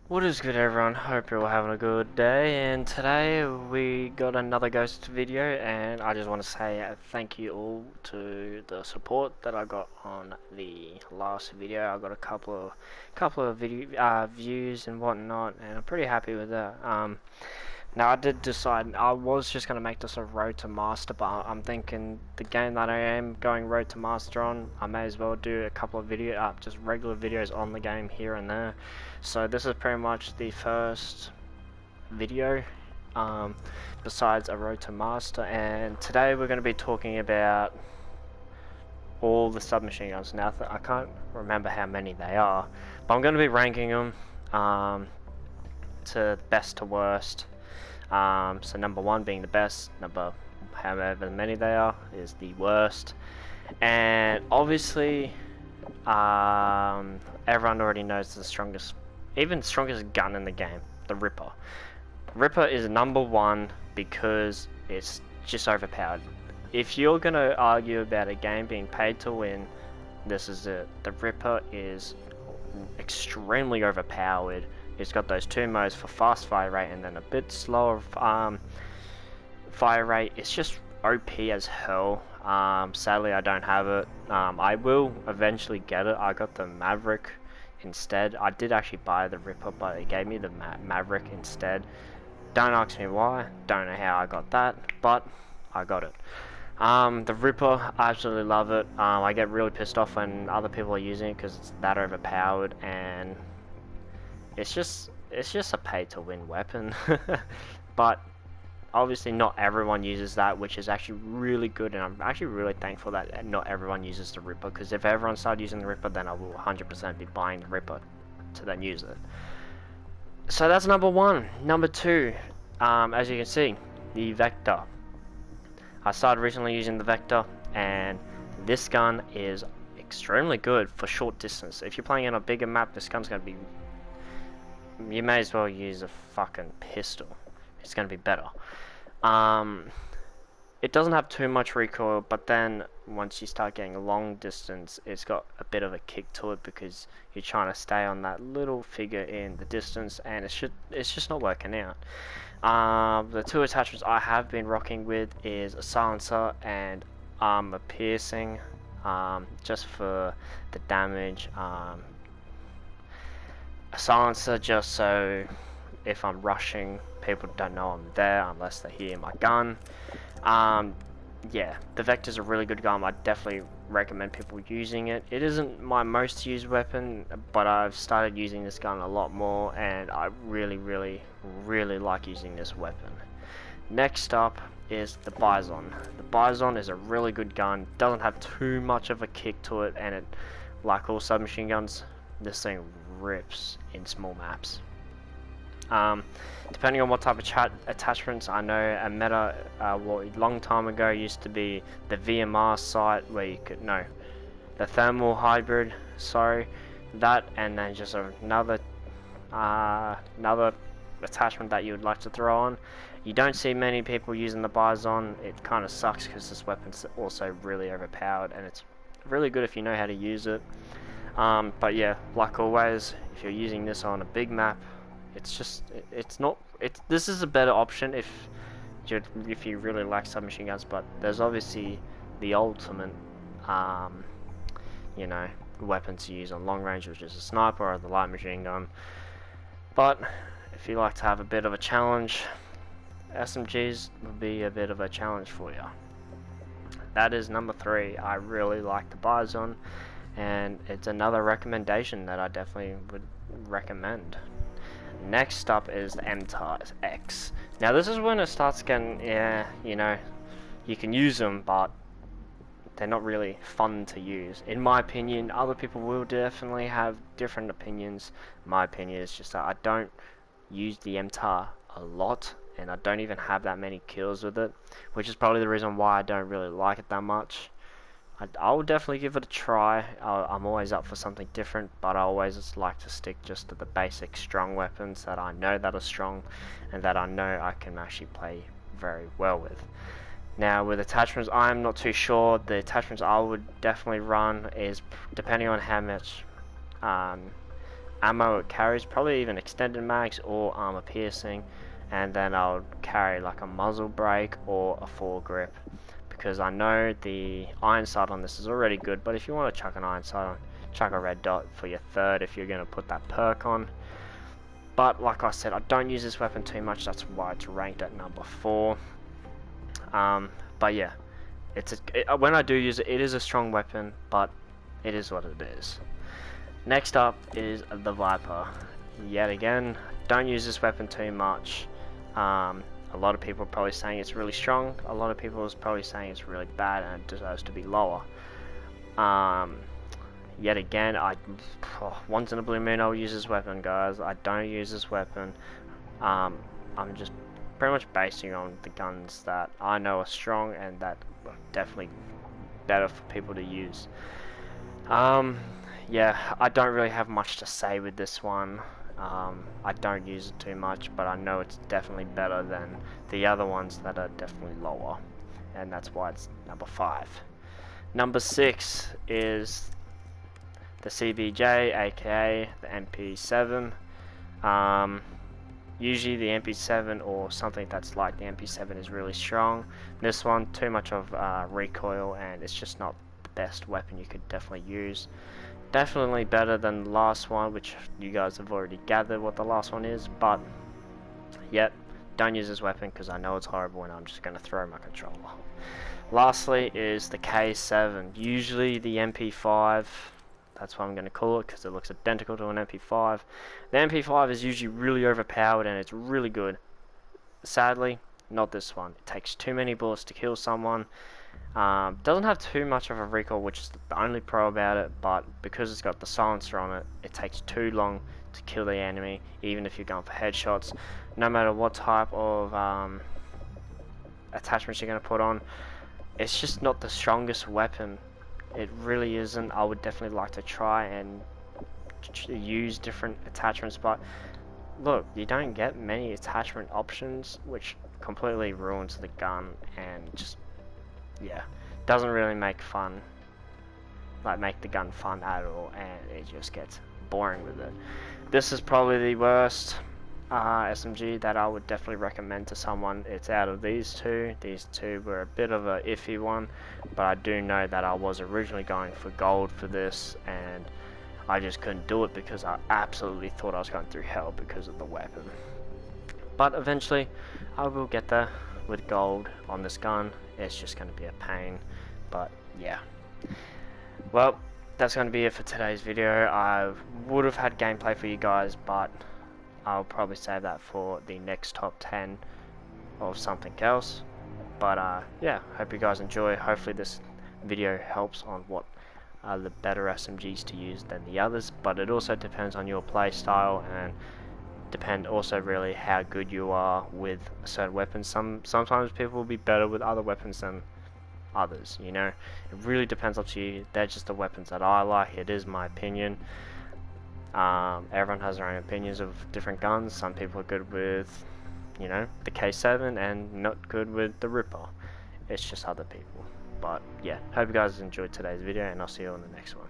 What is good, everyone? Hope you're all having a good day, and today we got another ghost video, and I just want to say thank you all to the support that I got on the last video. I got a couple of video views and whatnot, and I'm pretty happy with that. Now I did decide I was just gonna make this a road to master, but I'm thinking the game that I am going road to master on, I may as well do a couple of just regular videos on the game here and there. So this is pretty much the first video besides a road to master, and today we're going to be talking about all the submachine guns. Now I can't remember how many they are, but I'm going to be ranking them to best to worst. So number one being the best, number however many they are is the worst, and obviously everyone already knows the strongest gun in the game, the Ripper. Ripper is number one because it's just overpowered. If you're gonna argue about a game being paid to win, this is it. The Ripper is extremely overpowered. It's got those two modes for fast fire rate and then a bit slower fire rate. It's just OP as hell. Sadly I don't have it. I will eventually get it. I got the Maverick instead. I did actually buy the Ripper, but it gave me the Maverick instead. Don't ask me why, don't know how I got that, but I got it. The Ripper, I absolutely love it. I get really pissed off when other people are using it because it's that overpowered, and it's just a pay to win weapon. But obviously not everyone uses that, which is actually really good, and I'm actually really thankful that not everyone uses the Ripper, because if everyone started using the Ripper, then I will 100% be buying the Ripper to then use it. So that's number one. Number two, as you can see, the Vector. I started recently using the Vector, and this gun is extremely good for short distance. If you're playing on a bigger map, this gun's going to be... you may as well use a fucking pistol. It's going to be better. It doesn't have too much recoil, but then once you start getting a long distance, it's got a bit of a kick to it because you're trying to stay on that little figure in the distance, and it's just not working out. The two attachments I have been rocking with is a silencer and a piercing, just for the damage. A silencer just so if I'm rushing, people don't know I'm there unless they hear my gun. Yeah, the Vector's a really good gun. I definitely recommend people using it. It isn't my most used weapon, but I've started using this gun a lot more, and I really like using this weapon. Next up is the Bison. The Bison is a really good gun. Doesn't have too much of a kick to it, and it, like all submachine guns, this thing rips in small maps. Depending on what type of attachments, I know a meta a long time ago used to be the VMR sight, where you could the thermal hybrid, sorry, that, and then just another attachment that you would like to throw on. You don't see many people using the Bison. It kind of sucks because this weapon's also really overpowered, and it's really good if you know how to use it. But yeah, like always, if you're using this on a big map, this is a better option if you really like submachine guns, but there's obviously the ultimate weapon to use on long range, which is a sniper or the light machine gun. But if you like to have a bit of a challenge, SMGs would be a bit of a challenge for you. That is number three. I really like the Bison, and it's another recommendation that I definitely would recommend. Next up is the MTAR-X. Now this is when it starts getting, you can use them, but they're not really fun to use. In my opinion, other people will definitely have different opinions. My opinion is just that I don't use the MTAR a lot, and I don't even have that many kills with it, which is probably the reason why I don't really like it that much. I will definitely give it a try. I'm always up for something different, but I always just like to stick just to the basic strong weapons that I know that are strong and that I know I can actually play very well with. Now with attachments, I'm not too sure. The attachments I would definitely run is, depending on how much ammo it carries, probably even extended mags or armor piercing, and then I'll carry like a muzzle brake or a foregrip, because I know the iron sight on this is already good, but if you want to chuck an iron sight on, chuck a red dot for your third if you're going to put that perk on. But like I said, I don't use this weapon too much, that's why it's ranked at number 4. But yeah, when I do use it, it is a strong weapon, but it is what it is. Next up is the Viper. Yet again, don't use this weapon too much. A lot of people are probably saying it's really strong. A lot of people are probably saying it's really bad and it deserves to be lower. Yet again, once in a blue moon I'll use this weapon, guys. I don't use this weapon. I'm just pretty much basing on the guns that I know are strong and that are definitely better for people to use. Yeah, I don't really have much to say with this one. I don't use it too much, but I know it's definitely better than the other ones that are definitely lower, and that's why it's number 5. Number 6 is the CBJ, aka the MP7. Usually the MP7 or something that's like the MP7 is really strong. This one, too much of recoil, and it's just not the best weapon you could definitely use. Definitely better than the last one, which you guys have already gathered what the last one is, but yet, don't use this weapon because I know it's horrible and I'm just going to throw my controller. Lastly is the K7, usually the MP5. That's what I'm going to call it because it looks identical to an MP5. The MP5 is usually really overpowered and it's really good. Sadly, not this one. It takes too many bullets to kill someone. Doesn't have too much of a recoil, which is the only pro about it, but because it's got the silencer on it, it takes too long to kill the enemy, even if you're going for headshots. No matter what type of attachments you're going to put on, it's just not the strongest weapon. It really isn't. I would definitely like to try and use different attachments, but look, you don't get many attachment options, which completely ruins the gun and just, yeah, doesn't really make the gun fun at all, and it just gets boring with it. This is probably the worst SMG that I would definitely recommend to someone. It's out of these two. These two were a bit of a iffy one, but I do know that I was originally going for gold for this, and I just couldn't do it because I absolutely thought I was going through hell because of the weapon. But eventually, I will get there with gold on this gun. It's just going to be a pain, but yeah. Well, that's going to be it for today's video. I would have had gameplay for you guys, but I'll probably save that for the next top 10 of something else. But yeah, hope you guys enjoy. Hopefully this video helps on what are the better SMGs to use than the others, but it also depends on your play style and depend also really how good you are with certain weapons. Sometimes people will be better with other weapons than others, you know. It really depends up to you. They're just the weapons that I like. It is my opinion. Everyone has their own opinions of different guns. Some people are good with, you know, the K7 and not good with the Ripper. It's just other people. But yeah, hope you guys enjoyed today's video, and I'll see you on the next one.